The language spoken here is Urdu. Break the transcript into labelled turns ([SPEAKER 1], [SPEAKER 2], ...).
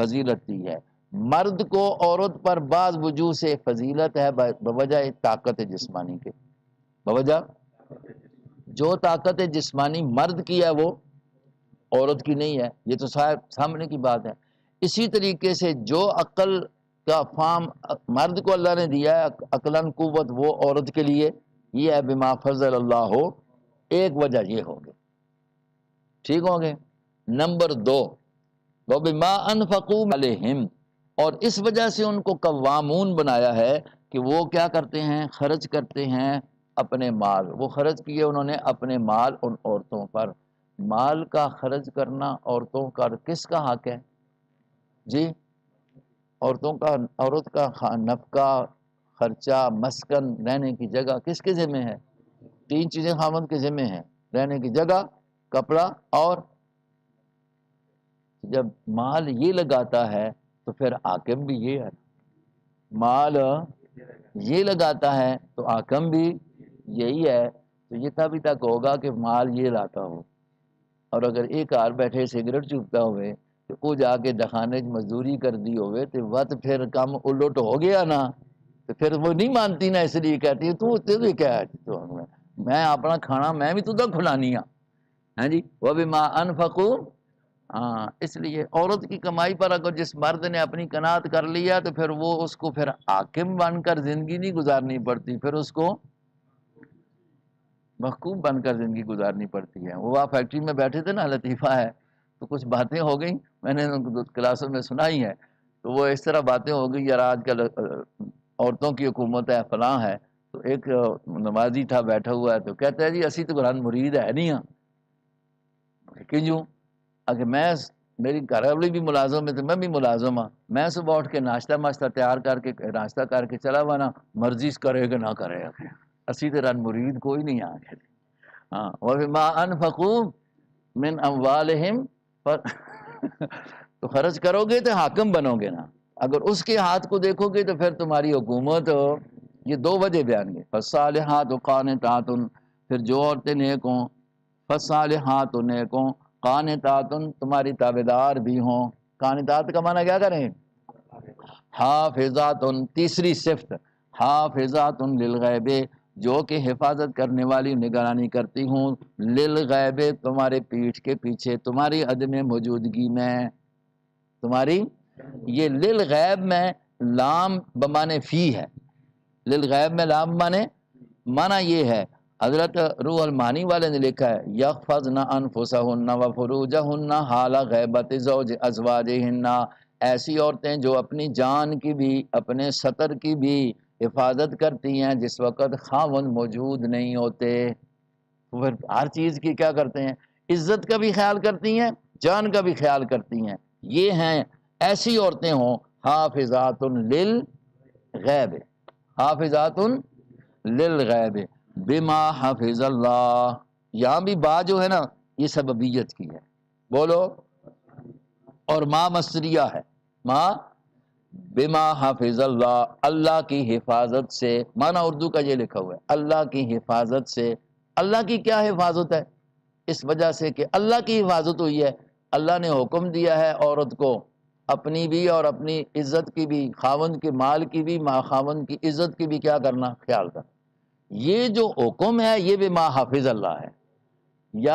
[SPEAKER 1] فضیلت دی ہے۔ مرد کو عورت پر بعض وجوہ سے فضیلت ہے بوجہ طاقت جسمانی کے، بوجہ جو طاقت جسمانی مرد کی ہے وہ عورت کی نہیں ہے، یہ تو سامنے کی بات ہے۔ اسی طریقے سے جو عقل کا فام مرد کو اللہ نے دیا ہے، عقلاً قوت، وہ عورت کے لیے یہ ہے بما فضل اللہ ہو، ایک وجہ یہ ہوگی، ٹھیک ہوں گے۔ نمبر 2، وَبِمَا أَنفَقُوا عَلَيْهِمْ، اور اس وجہ سے ان کو قوامون بنایا ہے کہ وہ کیا کرتے ہیں، خرچ کرتے ہیں اپنے مال، وہ خرچ کیے انہوں نے اپنے مال ان عورتوں پر۔ مال کا خرچ کرنا عورتوں کا کس کا حق ہے جی؟ عورتوں کا، عورت کا نفقہ، خرچہ، مسکن، رہنے کی جگہ کس کے ذمہ ہے؟ 3 چیزیں خاوند کے ذمہ ہیں، رہنے کی جگہ، کپڑا، اور جب مال یہ لگاتا ہے تو پھر حاکم بھی یہ ہے، مال یہ لگاتا ہے تو حاکم بھی یہی ہے، تو یہ تبھی تک ہوگا کہ مال یہ لاتا ہو۔ اور اگر ایک ہار بیٹھے سگریٹ چوبتا ہوئے تو وہ جا کے دکھانے مزدوری کر دی ہوئے تو وقت پھر کم الٹ ہو گیا نا، تو پھر وہ نہیں مانتی نا، اس لیے کہتی ہے تو تیرے کیا ہے، تو میں اپنا کھانا میں بھی تجھے کھلانی ہاں جی، وہ بھی ماں انفقوا، ہاں، اس لیے عورت کی کمائی پر اگر جس مرد نے اپنی قناعت کر لیا تو پھر وہ اس کو پھر حاکم بن کر زندگی نہیں گزارنی پڑتی، پھر اس کو محکوم بن کر زندگی گزارنی پڑتی ہے۔ وہ آپ فیکٹری میں بیٹھے تھے نا، لطیفہ ہے، تو کچھ باتیں ہو گئیں، میں نے ان کو کلاسوں میں سنائی ہے، تو وہ اس طرح باتیں ہو گئی، یار آج کل عورتوں کی حکومت ہے، فلاں ہے، تو ایک نمازی تھا بیٹھا ہوا ہے، تو کہتا ہے جی اسی تو قرآن مرید ہے نہیں ہاں، لیکن جو اگر میں، میری گھر والی بھی ملازم ہے تو میں بھی ملازم ہاں، میں صبح اٹھ کے ناشتہ تیار کر کے ناشتہ کر کے چلا ہوا نا، مرضی کرے گا نہ کرے گا، اسی طرح مرید کوئی نہیں آگے۔ ہاں، وَبِمَا أَنفَقُوا مِنْ أَمْوَالِهِمْ، تو خرچ کرو گے تو حاکم بنو گے نا، اگر اس کے ہاتھ کو دیکھو گے تو پھر تمہاری حکومت، یہ 2 وجہ بیان کی، فَالصَّالِحَاتُ قَانِتَاتٌ، پھر جو عورتیں نیک ہوں، فَالصَّالِحَاتُ نیک ہوں، قانتات تمہاری تابعدار بھی ہوں، قانتات کا معنی کیا کریں، حافظات، تیسری صفت، حافظات للغیب، جو کہ حفاظت کرنے والی نگرانی کرتی ہوں، للغیب تمہارے پیٹھ کے پیچھے، تمہاری عدم موجودگی میں، تمہاری، یہ للغیب میں لام بمانے فی ہے، للغیب میں لام معنی یہ ہے، حضرت روح المانی والے نے لکھا ہے یحفظن انفسہن وفروجہن حال غیبت زوج ازواجہن، ایسی عورتیں جو اپنی جان کی بھی، اپنے سطر کی بھی حفاظت کرتی ہیں جس وقت خاوند موجود نہیں ہوتے، پھر ہر چیز کی کیا کرتے ہیں، عزت کا بھی خیال کرتی ہیں، جان کا بھی خیال کرتی ہیں، یہ ہیں ایسی عورتیں ہوں، حافظات للغیب، حافظات للغیب بما حفظ اللہ، یہاں بھی با جو ہے نا یہ سببیت کی ہے، بولو، اور ما مصدریہ ہے، ما بما حفظ اللہ، اللہ کی حفاظت سے، معنی اردو کا یہ لکھا ہوا ہے، اللہ کی حفاظت سے، اللہ کی کیا حفاظت ہے، اس وجہ سے کہ اللہ کی حفاظت ہوئی ہے، اللہ نے حکم دیا ہے عورت کو اپنی بھی اور اپنی عزت کی بھی، خاوند کے مال کی بھی، خاوند کی عزت کی بھی کیا کرنا، خیال کرنا، یہ جو حکم ہے یہ بما حفظ اللہ ہے،